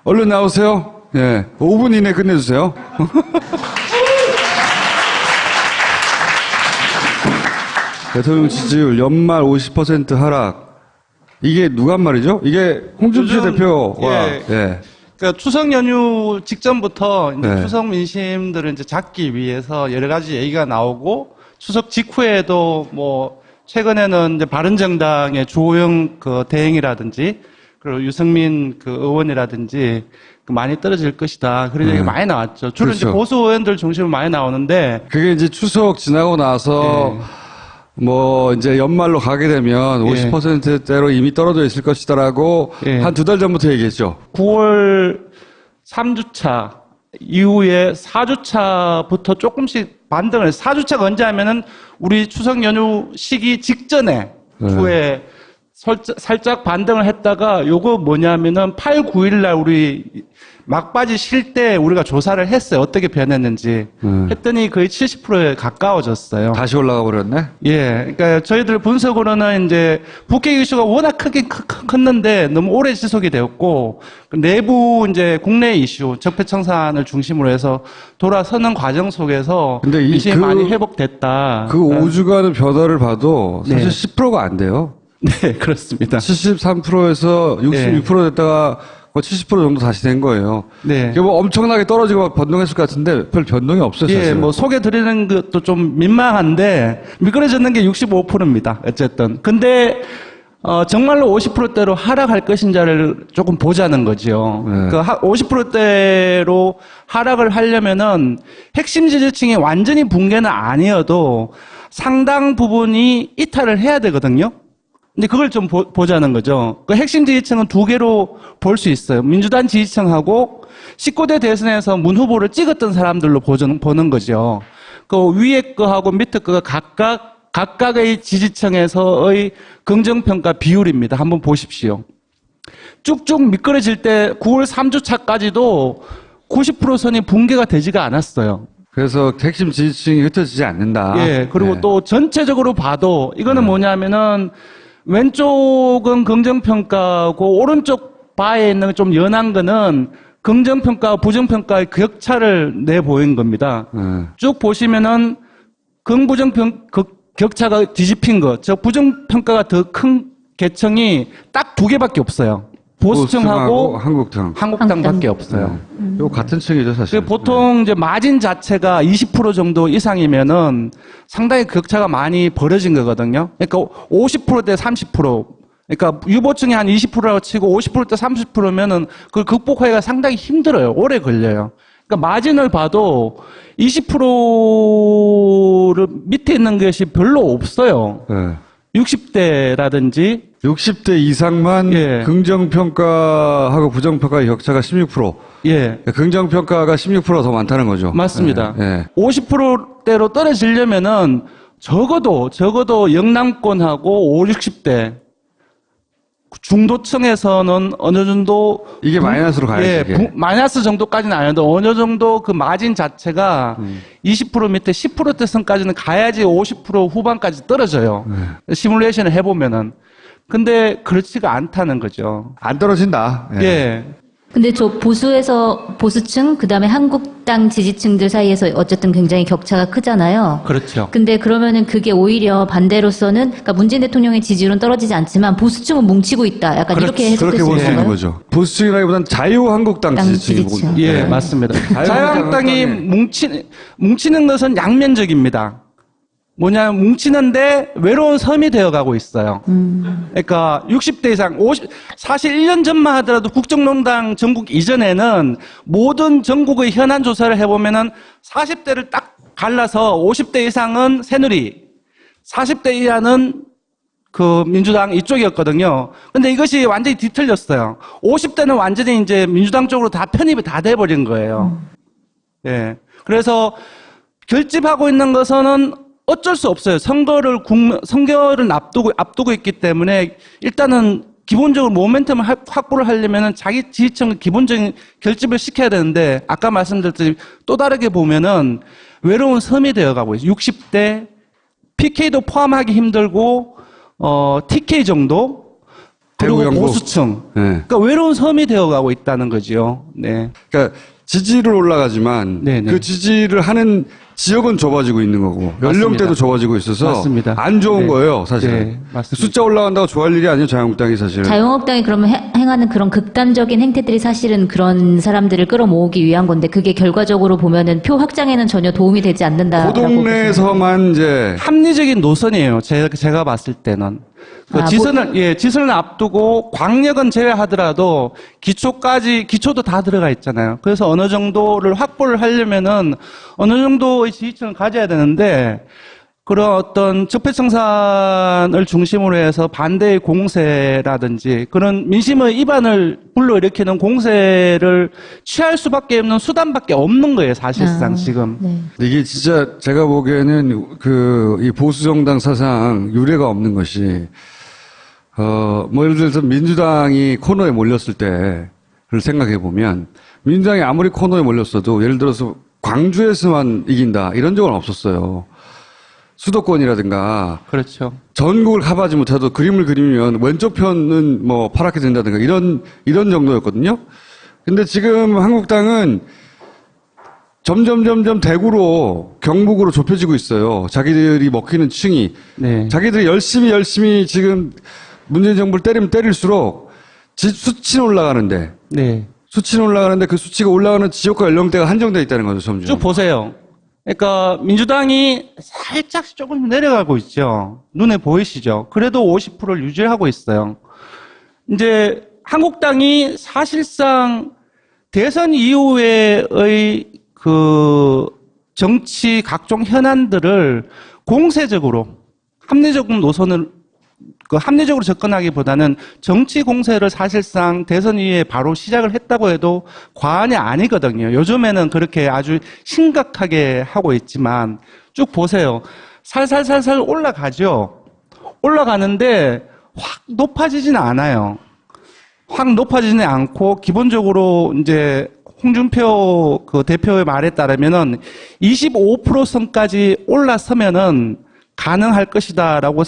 얼른 나오세요. 예, 5분 이내 끝내주세요. 대통령 지지율 연말 50% 하락. 이게 누가 한 말이죠? 이게 홍준표 대표와. 예. 그러니까 추석 연휴 직전부터 이제 네. 추석 민심들을 이제 잡기 위해서 여러 가지 얘기가 나오고 추석 직후에도 뭐 최근에는 이제 바른정당의 주호영 그 대행이라든지 그리고 유승민 그 의원이라든지 많이 떨어질 것이다. 그런 얘기가 많이 나왔죠. 주로 그렇죠. 이제 보수 의원들 중심으로 많이 나오는데 그게 이제 추석 지나고 나서 뭐 이제 연말로 가게 되면 50%대로 이미 떨어져 있을 것이다라고 한 2달 전부터 얘기했죠. 9월 3주차 이후에 4주차부터 조금씩 반등을 해서 4주차가 언제 하면은 우리 추석 연휴 시기 직전에 주에 살짝 반등을 했다가 요거 뭐냐면은 8, 9일 날 우리 막바지 쉴 때 우리가 조사를 했어요. 어떻게 변했는지. 했더니 거의 70%에 가까워졌어요. 다시 올라가 버렸네? 예. 그러니까 저희들 분석으로는 이제 북핵 이슈가 워낙 크게 컸는데 너무 오래 지속이 되었고 내부 이제 국내 이슈, 적폐청산을 중심으로 해서 돌아서는 과정 속에서 근데 민심이 많이 회복됐다. 그 5주간의 변화를 봐도 사실 10%가 안 돼요. 네, 그렇습니다. 73%에서 66% 됐다가 70% 정도 다시 된 거예요. 네. 이게 뭐 엄청나게 떨어지고 막 변동했을 것 같은데 별 변동이 없어요, 사실. 예, 뭐 소개 드리는 것도 좀 민망한데 미끄러졌는 게 65%입니다. 어쨌든. 근데 정말로 50%대로 하락할 것인지를 조금 보자는 거죠. 네. 그 50%대로 하락을 하려면은 핵심 지지층이 완전히 붕괴는 아니어도 상당 부분이 이탈을 해야 되거든요. 근데 그걸 좀 보자는 거죠. 그 핵심 지지층은 두 개로 볼 수 있어요. 민주당 지지층하고 19대 대선에서 문 후보를 찍었던 사람들로 보는 거죠. 그 위에 거하고 밑에 거가 각각의 지지층에서의 긍정평가 비율입니다. 한번 보십시오. 쭉쭉 미끄러질 때 9월 3주차까지도 90% 선이 붕괴가 되지가 않았어요. 그래서 핵심 지지층이 흩어지지 않는다. 예, 그리고 또 전체적으로 봐도 이거는 뭐냐면은 왼쪽은 긍정평가고 오른쪽 바에 있는 좀 연한 거는 긍정평가와 부정평가의 격차를 내보인 겁니다. 쭉 보시면은 격차가 뒤집힌 거, 저 부정평가가 더 큰 계층이 딱 두 개밖에 없어요. 보수층하고 한국당밖에 없어요. 요 같은 층이죠, 사실. 보통 이제 마진 자체가 20% 정도 이상이면은 상당히 격차가 많이 벌어진 거거든요. 그러니까 50%대 30%. 그러니까 유보층이 한 20%라고 치고 50%대 30%면은 그걸 극복하기가 상당히 힘들어요. 오래 걸려요. 그러니까 마진을 봐도 20%를 밑에 있는 것이 별로 없어요. 60대라든지 60대 이상만 긍정평가하고 부정평가의 격차가 16%. 예. 긍정평가가 16%가 더 많다는 거죠. 맞습니다. 50%대로 떨어지려면은 적어도 영남권하고 5, 60대 중도층에서는 어느 정도 이게 마이너스로 가야지. 이게. 마이너스 정도까지는 아니어도 어느 정도 그 마진 자체가 20% 밑에 10%대 선까지는 가야지 50% 후반까지 떨어져요. 시뮬레이션을 해보면은. 근데 그렇지가 않다는 거죠. 안 떨어진다. 예. 근데 저 보수층, 그 다음에 한국당 지지층들 사이에서 어쨌든 굉장히 격차가 크잖아요. 그렇죠. 근데 그러면은 그게 오히려 반대로서는, 그러니까 문재인 대통령의 지지율은 떨어지지 않지만 보수층은 뭉치고 있다. 약간 이렇게 해석될 수 그렇게 볼 수 있는 있는 거죠. 보수층이라기보다는 자유한국당 지지층이고. 예, 맞습니다. 자유한국당이 뭉치는 것은 양면적입니다. 뭐냐면 뭉치는데 외로운 섬이 되어가고 있어요. 그러니까 60대 이상, 사실 1년 전만 하더라도 국정농단 전국 이전에는 모든 전국의 현안 조사를 해보면은 40대를 딱 갈라서 50대 이상은 새누리, 40대 이하는 그 민주당 이쪽이었거든요. 근데 이것이 완전히 뒤틀렸어요. 50대는 완전히 이제 민주당 쪽으로 다 편입이 다 돼버린 거예요. 예. 그래서 결집하고 있는 것은 어쩔 수 없어요. 선거를 앞두고 있기 때문에 일단은 기본적으로 모멘텀을 확보를 하려면은 자기 지지층을 기본적인 결집을 시켜야 되는데 아까 말씀드렸듯이 또 다르게 보면은 외로운 섬이 되어가고 있어요. 60대 PK도 포함하기 힘들고 TK 정도 그리고 대구, 영국. 보수층. 네. 그러니까 외로운 섬이 되어가고 있다는 거죠. 네. 그러니까 지지율은 올라가지만 네네. 그 지지를 하는 지역은 좁아지고 있는 거고 연령대도 좁아지고 있어서 맞습니다. 안 좋은 네. 거예요, 사실은. 네, 맞습니다. 숫자 올라간다고 좋아할 일이 아니에요, 자유한국당이 사실은. 자유한국당이 그러면 행하는 그런 극단적인 행태들이 사실은 그런 사람들을 끌어모으기 위한 건데 그게 결과적으로 보면은 표 확장에는 전혀 도움이 되지 않는다라고. 그 동네에서만 이제 합리적인 노선이에요. 제가 봤을 때는. 그 지선을 앞두고 광역은 제외하더라도 기초도 다 들어가 있잖아요. 그래서 어느 정도를 확보를 하려면은 어느 정도의 지지층을 가져야 되는데 그런 어떤 적폐청산을 중심으로 해서 반대의 공세라든지 그런 민심의 이반을 불러일으키는 공세를 취할 수밖에 없는 수단밖에 없는 거예요, 사실상 지금. 네. 이게 진짜 제가 보기에는 이 보수정당 사상 유례가 없는 것이 뭐 예를 들어서 민주당이 코너에 몰렸을 때를 생각해 보면 민주당이 아무리 코너에 몰렸어도 예를 들어서 광주에서만 이긴다 이런 적은 없었어요. 수도권이라든가 그렇죠. 전국을 커버하지 못해도 그림을 그리면 왼쪽 편은 뭐 파랗게 된다든가 이런 정도였거든요. 근데 지금 한국당은 점점 대구로 경북으로 좁혀지고 있어요. 자기들이 먹히는 층이. 네. 자기들이 열심히 지금 문재인 정부를 때리면 때릴수록 수치는 올라가는데 네. 수치는 올라가는데 그 수치가 올라가는 지역과 연령대가 한정되어 있다는 거죠, 점점. 쭉 보세요. 그러니까 민주당이 살짝 조금 내려가고 있죠. 눈에 보이시죠? 그래도 50%를 유지하고 있어요. 이제 한국당이 사실상 대선 이후에의 그 정치 각종 현안들을 공세적으로 합리적인 노선을 합리적으로 접근하기보다는 정치 공세를 사실상 대선 이후에 바로 시작을 했다고 해도 과언이 아니거든요. 요즘에는 그렇게 아주 심각하게 하고 있지만 쭉 보세요. 살살살살 올라가죠. 올라가는데 확 높아지지는 않아요. 확 높아지지는 않고 기본적으로 이제 홍준표 그 대표의 말에 따르면은 25% 선까지 올라서면은 가능할 것이다라고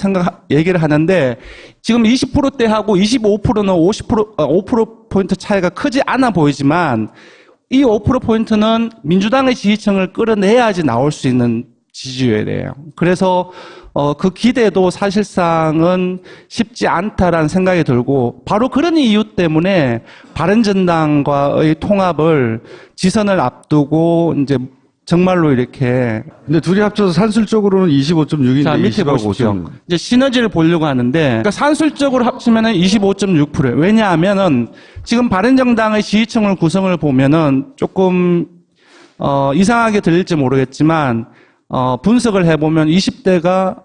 얘기를 하는데 지금 20%대하고 25%는 5%포인트 차이가 크지 않아 보이지만 이 5%포인트는 민주당의 지지층을 끌어내야지 나올 수 있는 지지율이에요. 그래서 그 기대도 사실상은 쉽지 않다라는 생각이 들고 바로 그런 이유 때문에 바른정당과의 통합을 지선을 앞두고 이제 정말로 이렇게. 근데 둘이 합쳐서 산술적으로는 25.6인데 자, 밑에 20하고 보십시오. 5.6. 이제 시너지를 보려고 하는데, 그러니까 산술적으로 합치면은 25.6%예요. 왜냐하면은 지금 바른정당의 지지층을 구성을 보면은 조금, 이상하게 들릴지 모르겠지만, 분석을 해보면 20대가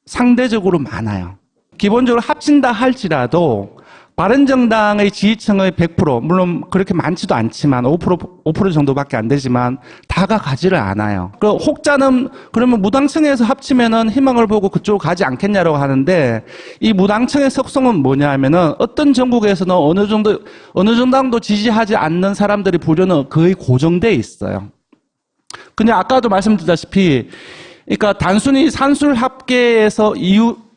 상대적으로 많아요. 기본적으로 합친다 할지라도 바른정당의 지지층의 100%, 물론 그렇게 많지도 않지만 5% 정도밖에 안 되지만 다가 가지를 않아요. 그 혹자는 그러면 무당층에서 합치면은 희망을 보고 그쪽으로 가지 않겠냐라고 하는데 이 무당층의 속성은 뭐냐 하면은 어떤 전국에서는 어느 정당도 지지하지 않는 사람들이 부류는 거의 고정돼 있어요. 그냥 아까도 말씀드렸다시피 그러니까 단순히 산술 합계에서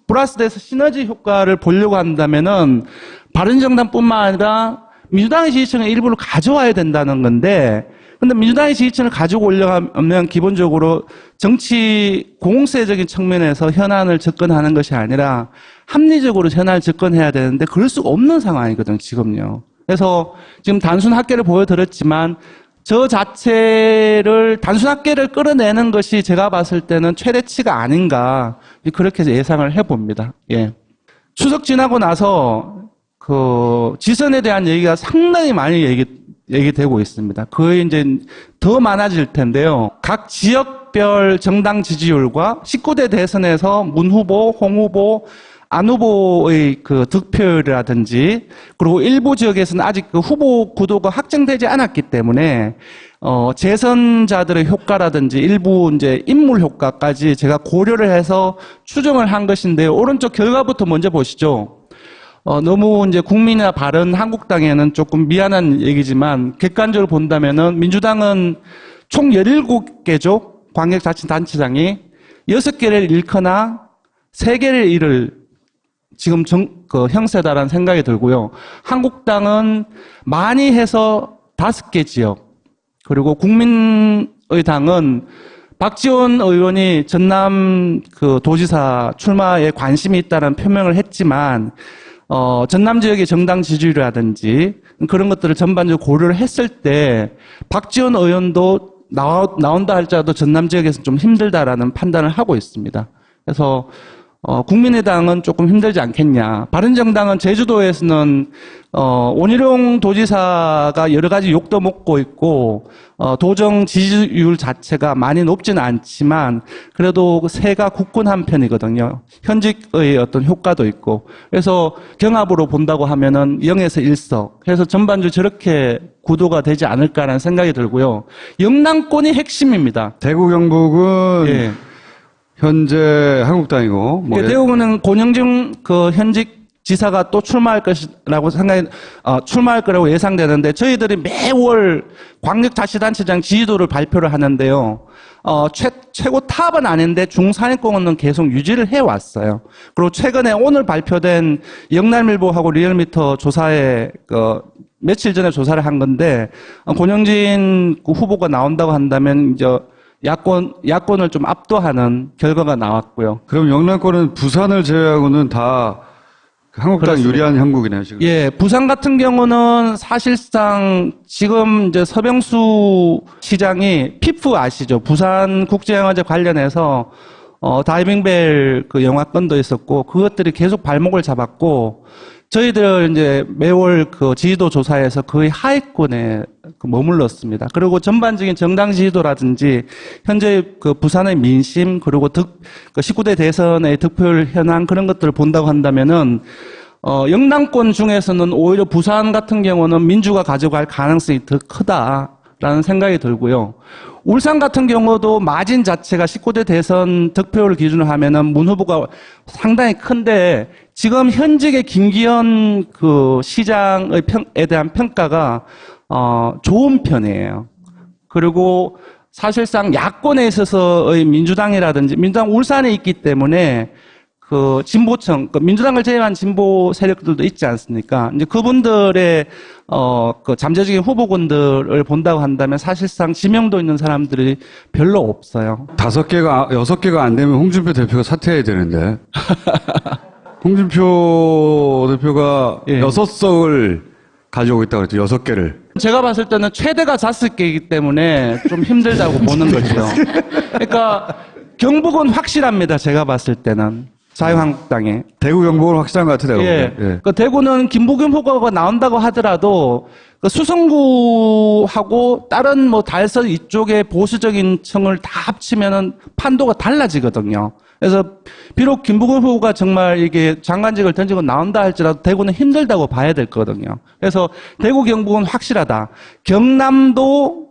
플러스돼서 시너지 효과를 보려고 한다면은 바른정당뿐만 아니라 민주당의 지지층의 일부를 가져와야 된다는 건데, 근데 민주당의 지지층을 가지고 오려면 기본적으로 정치 공세적인 측면에서 현안을 접근하는 것이 아니라 합리적으로 현안을 접근해야 되는데 그럴 수가 없는 상황이거든요, 지금요. 그래서 지금 단순 합계를 보여드렸지만 저 자체를 단순 합계를 끌어내는 것이 제가 봤을 때는 최대치가 아닌가 그렇게 예상을 해봅니다. 예. 추석 지나고 나서 그 지선에 대한 얘기가 상당히 많이 얘기되고 있습니다. 거의 이제 더 많아질 텐데요. 각 지역별 정당 지지율과 19대 대선에서 문 후보, 홍 후보, 안 후보의 그 득표율이라든지 그리고 일부 지역에서는 아직 그 후보 구도가 확정되지 않았기 때문에 재선자들의 효과라든지 일부 이제 인물 효과까지 제가 고려를 해서 추정을 한 것인데요. 오른쪽 결과부터 먼저 보시죠. 너무 이제 국민이나 바른 한국당에는 조금 미안한 얘기지만 객관적으로 본다면은 민주당은 총 17개죠. 광역자치단체장이 6개를 잃거나 3개를 잃을 지금 그 형세다라는 생각이 들고요. 한국당은 많이 해서 5개 지역, 그리고 국민의당은 박지원 의원이 전남 그 도지사 출마에 관심이 있다는 표명을 했지만, 전남 지역의 정당 지지율이라든지 그런 것들을 전반적으로 고려를 했을 때 박지원 의원도 나온다 할지라도 전남 지역에서 좀 힘들다라는 판단을 하고 있습니다. 그래서 국민의당은 조금 힘들지 않겠냐. 바른정당은 제주도에서는 원희룡 도지사가 여러 가지 욕도 먹고 있고 도정 지지율 자체가 많이 높지는 않지만 그래도 세가 굳건한 편이거든요. 현직의 어떤 효과도 있고. 그래서 경합으로 본다고 하면은 0에서 1석. 그래서 전반적으로 저렇게 구도가 되지 않을까라는 생각이 들고요. 영남권이 핵심입니다. 대구 경북은 예. 현재 한국당이고 뭐 대구는 권영중 그 현직 지사가 또 출마할 것이라고 출마할 거라고 예상되는데 저희들이 매월 광역자치단체장 지지도를 발표를 하는데요. 최고 탑은 아닌데 중상위권은 계속 유지를 해왔어요. 그리고 최근에 오늘 발표된 영남일보하고 리얼미터 조사에 며칠 전에 조사를 한 건데 권영진 후보가 나온다고 한다면 이제 야권을 좀 압도하는 결과가 나왔고요. 그럼 영남권은 부산을 제외하고는 다 한국당 그렇습니다. 유리한 형국이네요, 지금. 예, 부산 같은 경우는 사실상 지금 이제 서병수 시장이 피프 아시죠? 부산 국제영화제 관련해서 다이빙벨 그 영화권도 있었고 그것들이 계속 발목을 잡았고 저희들 이제 매월 그 지지도 조사에서 거의 하위권에 머물렀습니다. 그리고 전반적인 정당 지지도라든지 현재 그 부산의 민심 그리고 19대 대선의 득표율 현황 그런 것들을 본다고 한다면은 영남권 중에서는 오히려 부산 같은 경우는 민주가 가져갈 가능성이 더 크다라는 생각이 들고요. 울산 같은 경우도 마진 자체가 19대 대선 득표율을 기준으로 하면은 문 후보가 상당히 큰데 지금 현직의 김기현 그 시장의 에 대한 평가가 좋은 편이에요. 그리고 사실상 야권에 있어서의 민주당이라든지 민주당 울산에 있기 때문에 그 진보층, 민주당을 제외한 진보 세력들도 있지 않습니까? 이제 그분들의 그 잠재적인 후보군들을 본다고 한다면 사실상 지명도 있는 사람들이 별로 없어요. 5개가 6개가 안 되면 홍준표 대표가 사퇴해야 되는데. 홍준표 대표가 예. 6석을 가져오고 있다고 그랬죠. 6개를. 제가 봤을 때는 최대가 5개이기 때문에 좀 힘들다고 보는 거죠. 그러니까 경북은 확실합니다. 제가 봤을 때는. 자유한국당에. 대구 경북은 확실한 것 같아요. 예. 예. 그 대구는 김부겸 후보가 나온다고 하더라도 그 수성구하고 다른 뭐 달서 이쪽의 보수적인 층을 다 합치면은 판도가 달라지거든요. 그래서 비록 김부겸 후보가 정말 이게 장관직을 던지고 나온다 할지라도 대구는 힘들다고 봐야 될 거거든요. 그래서 대구 경북은 확실하다. 경남도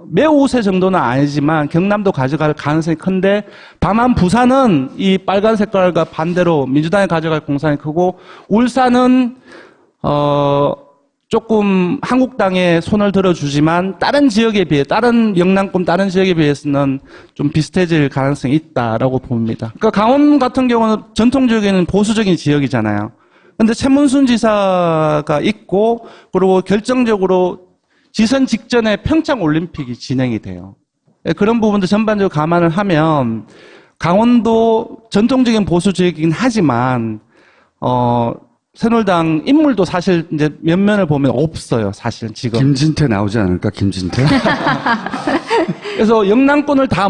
매우 우세 정도는 아니지만 경남도 가져갈 가능성이 큰데 다만 부산은 이 빨간 색깔과 반대로 민주당이 가져갈 공산이 크고 울산은 조금 한국당에 손을 들어주지만 다른 지역에 비해 다른 영남권 다른 지역에 비해서는 좀 비슷해질 가능성이 있다라고 봅니다. 그러니까 강원 같은 경우는 전통적인 보수적인 지역이잖아요. 근데 최문순 지사가 있고 그리고 결정적으로 지선 직전에 평창 올림픽이 진행이 돼요. 그런 부분도 전반적으로 감안을 하면 강원도 전통적인 보수 지역이긴 하지만 새누리당 인물도 사실 이제 면면을 보면 없어요. 사실은 지금. 김진태 나오지 않을까? 김진태? 그래서 영남권을 다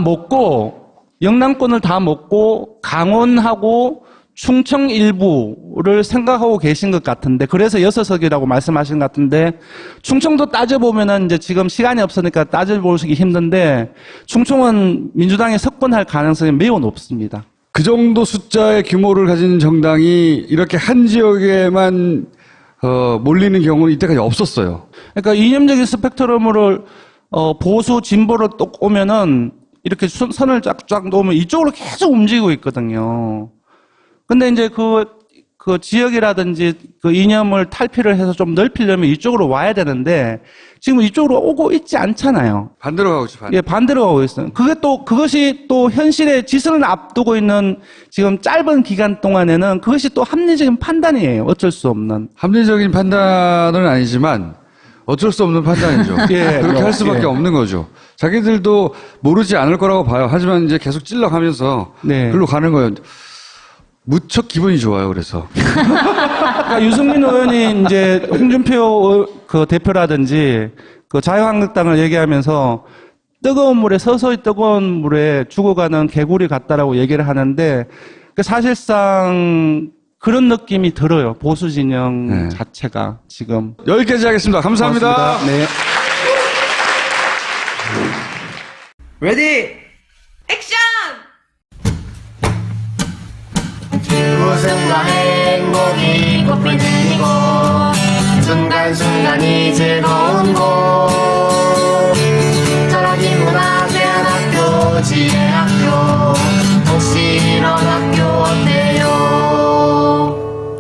먹고 강원하고 충청 일부를 생각하고 계신 것 같은데 그래서 6석이라고 말씀하신 것 같은데 충청도 따져보면은 이제 지금 시간이 없으니까 따져보시기 힘든데 충청은 민주당이 석권할 가능성이 매우 높습니다. 그 정도 숫자의 규모를 가진 정당이 이렇게 한 지역에만 몰리는 경우는 이때까지 없었어요. 그러니까 이념적인 스펙트럼을 보수 진보를 또 오면은 이렇게 선을 쫙쫙 놓으면 이쪽으로 계속 움직이고 있거든요. 근데 이제 그 그 지역이라든지 그 이념을 탈피를 해서 좀 넓히려면 이쪽으로 와야 되는데 지금 이쪽으로 오고 있지 않잖아요. 반대로 가고 있죠. 반대로. 예, 반대로 가고 있어요. 그것이 또 현실의 지선을 앞두고 있는 지금 짧은 기간 동안에는 그것이 또 합리적인 판단이에요. 어쩔 수 없는. 합리적인 판단은 아니지만 어쩔 수 없는 판단이죠. 예, 그렇게 할 수밖에 예. 없는 거죠. 자기들도 모르지 않을 거라고 봐요. 하지만 이제 계속 찔러가면서 네. 글로 가는 거예요. 무척 기분이 좋아요. 그래서 그러니까 유승민 의원이 이제 홍준표 그 대표라든지 그 자유한국당을 얘기하면서 뜨거운 물에 서서히 뜨거운 물에 죽어가는 개구리 같다라고 얘기를 하는데 그 사실상 그런 느낌이 들어요. 보수 진영 네. 자체가 지금. 여기까지 하겠습니다. 감사합니다. 고맙습니다. 네. 레디 액션! 웃음과 행복이 꽃불 들리고 순간순간이 즐거운 곳 철학인문화대학교 지혜학교 혹시 이런 학교 어때요?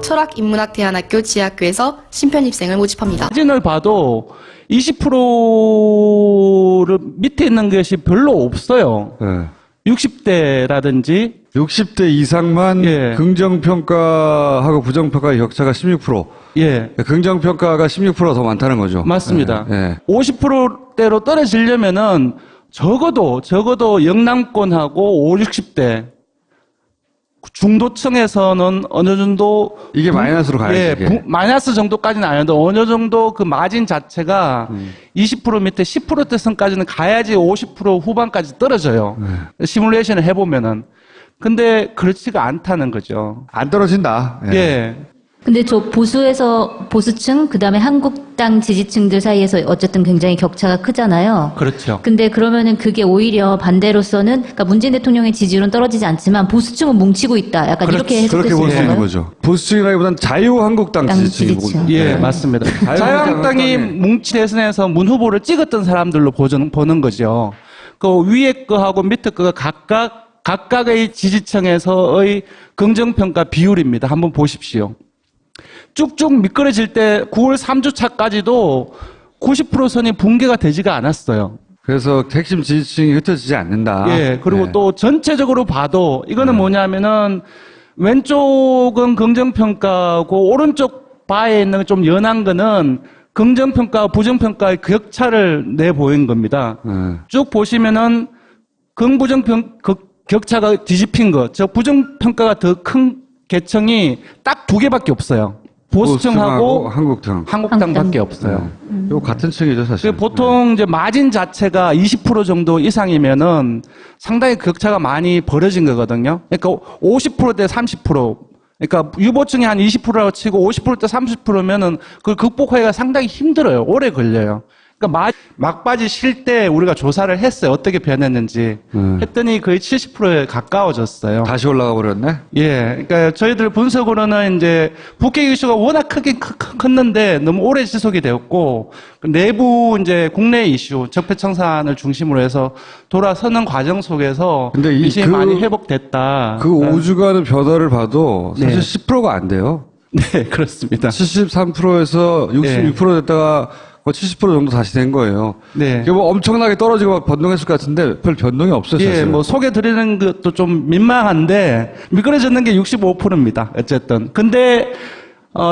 철학인문학대안학교 지하학교에서 신편입생을 모집합니다. 사진을 봐도 20%를 밑에 있는 것이 별로 없어요. 네. 60대라든지 60대 이상만 예. 긍정평가하고 부정평가의 격차가 16%. 예. 긍정평가가 16%더 많다는 거죠. 맞습니다. 예, 예. 50%대로 떨어지려면은 적어도 영남권하고 5, 60대 중도층에서는 어느 정도 이게 마이너스로 가야지. 예, 이게. 마이너스 정도까지는 아니어도 어느 정도 그 마진 자체가 20% 밑에 10%대 선까지는 가야지 50% 후반까지 떨어져요. 시뮬레이션을 해보면은. 근데 그렇지가 않다는 거죠. 안 떨어진다. 예. 예. 근데 저 보수에서 보수층 그다음에 한국당 지지층들 사이에서 어쨌든 굉장히 격차가 크잖아요. 그렇죠. 근데 그러면은 그게 오히려 반대로서는 그러니까 문재인 대통령의 지지율은 떨어지지 않지만 보수층은 뭉치고 있다. 약간 이렇게 해석될 그렇게 수 볼 수 있는 있나요? 거죠. 보수층이라기보다는 자유한국당 땅 지지층이 지지층. 보고 예, 네. 맞습니다. 자유한국당이- 자유한국당이 뭉치 대선에서 문 후보를 찍었던 사람들로 보는 거죠. 그 위에 거하고 밑에 거가 각각의 지지층에서의 긍정평가 비율입니다. 한번 보십시오. 쭉쭉 미끄러질 때 9월 3주차까지도 90% 선이 붕괴가 되지가 않았어요. 그래서 핵심 지지층이 흩어지지 않는다. 예, 그리고 네. 또 전체적으로 봐도 이거는 뭐냐면은 왼쪽은 긍정평가고 오른쪽 바에 있는 좀 연한 거는 긍정평가와 부정평가의 격차를 내보인 겁니다. 네. 쭉 보시면은 격차가 뒤집힌 거, 저 부정평가가 더 큰 계층이 딱 두 개밖에 없어요. 보수층하고 한국당. 한국당밖에 없어요. 요 같은 층이죠, 사실. 그 보통 이제 마진 자체가 20% 정도 이상이면은 상당히 격차가 많이 벌어진 거거든요. 그러니까 50%대 30%. 그러니까 유보층이 한 20%라고 치고 50%대 30%면은 그걸 극복하기가 상당히 힘들어요. 오래 걸려요. 그러니까 막바지 쉴 때 우리가 조사를 했어요. 어떻게 변했는지. 했더니 거의 70%에 가까워졌어요. 다시 올라가 버렸네. 예, 그러니까 저희들 분석으로는 이제 북핵 이슈가 워낙 크게 컸는데 너무 오래 지속이 되었고 내부 이제 국내 이슈 적폐청산을 중심으로 해서 돌아서는 과정 속에서 근데 민심이 많이 회복됐다. 그 5주간의 변화를 봐도 사실 네. 10%가 안 돼요. 네, 그렇습니다. 73%에서 66% 됐다가 70% 정도 다시 된 거예요. 네. 이게 뭐 엄청나게 떨어지고 막 변동했을 것 같은데 별 변동이 없어요, 사실. 예, 뭐 소개 드리는 것도 좀 민망한데 미끄러졌는 게 65%입니다. 어쨌든. 근데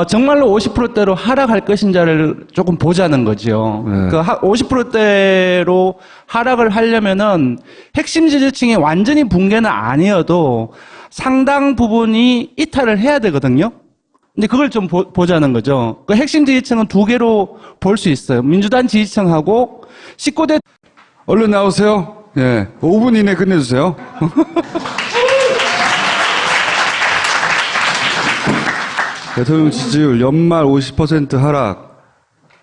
정말로 50%대로 하락할 것인지를 조금 보자는 거죠. 네. 그 50%대로 하락을 하려면은 핵심 지지층이 완전히 붕괴는 아니어도 상당 부분이 이탈을 해야 되거든요. 근데 그걸 좀 보자는 거죠. 그 핵심 지지층은 두 개로 볼 수 있어요. 민주당 지지층하고 19대 얼른 나오세요. 예. 5분 이내 끝내주세요. 대통령 지지율 연말 50% 하락.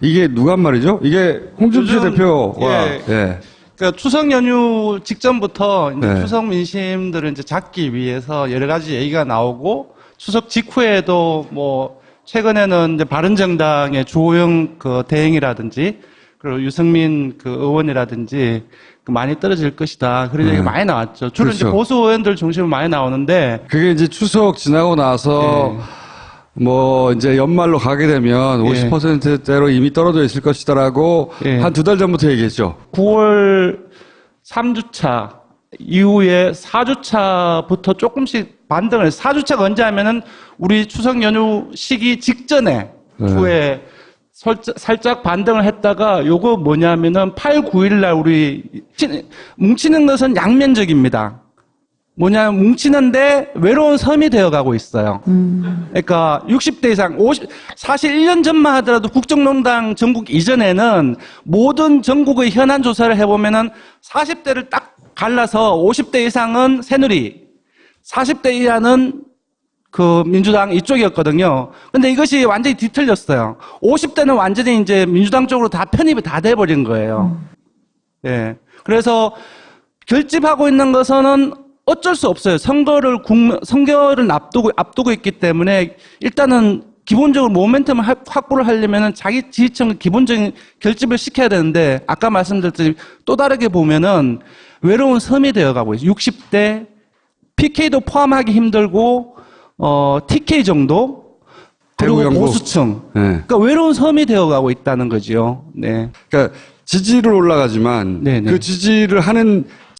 이게 누가 한 말이죠? 이게 홍준표 요즘, 대표와, 예. 예. 그러니까 추석 연휴 직전부터 이제 네. 추석 민심들을 이제 잡기 위해서 여러 가지 얘기가 나오고 추석 직후에도 뭐 최근에는 이제 바른정당의 주호영 그 대행이라든지 그리고 유승민 그 의원이라든지 그 많이 떨어질 것이다. 그런 얘기가 많이 나왔죠. 주로 이제 그렇죠. 보수 의원들 중심으로 많이 나오는데 그게 이제 추석 지나고 나서 뭐 이제 연말로 가게 되면 예. 50%대로 이미 떨어져 있을 것이다라고 예. 한 2달 전부터 얘기했죠. 9월 3주차 이후에 4주차부터 조금씩 반등을 해서 4주차가 언제 하면은 우리 추석 연휴 시기 직전에 후에 살짝 반등을 했다가 요거 뭐냐면은 8, 9일 날 우리 뭉치는 것은 양면적입니다. 뭐냐면 뭉치는데 외로운 섬이 되어가고 있어요. 그러니까 60대 이상, 사실 1년 전만 하더라도 국정농단 전국 이전에는 모든 전국의 현안 조사를 해보면은 40대를 딱 갈라서 50대 이상은 새누리, 40대 이하는 그 민주당 이쪽이었거든요. 근데 이것이 완전히 뒤틀렸어요. 50대는 완전히 이제 민주당 쪽으로 다 편입이 다 돼버린 거예요. 예. 그래서 결집하고 있는 것은 어쩔 수 없어요. 선거를 앞두고 있기 때문에 일단은 기본적으로 모멘텀을 확보를 하려면은 자기 지지층을 기본적인 결집을 시켜야 되는데 아까 말씀드렸듯이 또 다르게 보면은 외로운 섬이 되어가고 있어요. 60대 PK도 포함하기 힘들고 TK 정도 그리고 대구, 영국. 보수층. 네. 그러니까 외로운 섬이 되어가고 있다는 거죠. 네. 그러니까 지지를 올라가지만 네네. 그 지지를 하는